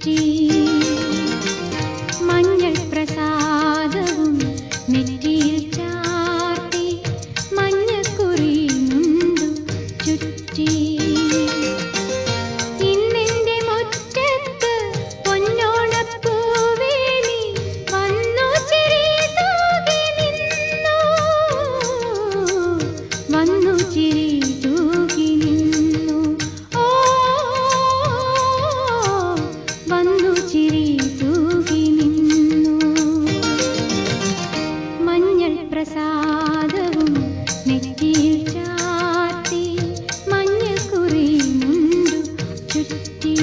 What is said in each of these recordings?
ചുറ്റി മഞ്ഞൾ പ്രസാദവും നെറ്റിയിൽ ചാർത്തി മഞ്ഞക്കുറി മുണ്ടു ചുറ്റി ഇന്നെന്റെ മുറ്റത്ത് പൊന്നോണപ്പൂവേലി വന്നു ചിരി തൂകി നിന്നു വന്നു ചിരി തൂകി നിന്നു ഓ വന്നു ചിരി തൂകി നിന്നു മഞ്ഞൾ പ്രസാദവും നെറ്റിയിൽ ചാർത്തി മഞ്ഞക്കുറി മുണ്ടു ചുറ്റി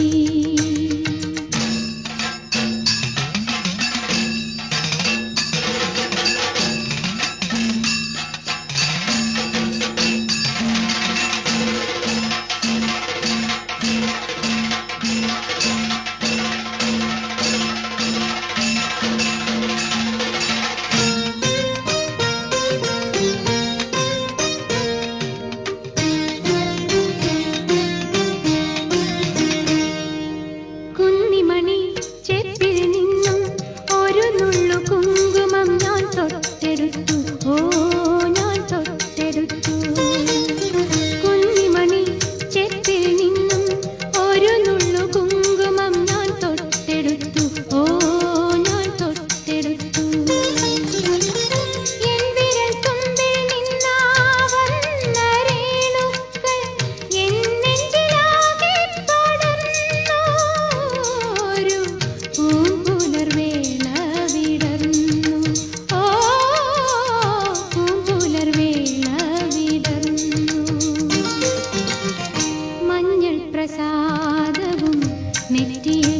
കുന്നിമണി ചെപ്പിൽ നിന്നും ഒരു നുള്ളു കുങ്കുമം ഞാൻ തൊട്ടെടുത്തു ഓ ഞാൻ തൊട്ടെടുത്തു കുന്നിമണി ചെപ്പിൽ നിന്നും ഒരു നുള്ളു കുങ്കുമം ഞാൻ തൊട്ടെടുത്തു ഓ ഞാൻ തൊട്ടെടുത്തു എൻ വിരൽ തുമ്പിൽ നിന്നാ വന്ന രേണുക്കൾ എൻ നെഞ്ചിലാകെ പടർന്നു ഒരു പൂങ്കുലർവേള വിടർന്നു ഓ പൂങ്കുലർവേള വിടർന്നു മഞ്ഞൾ പ്രസാദവും നെറ്റിയിൽ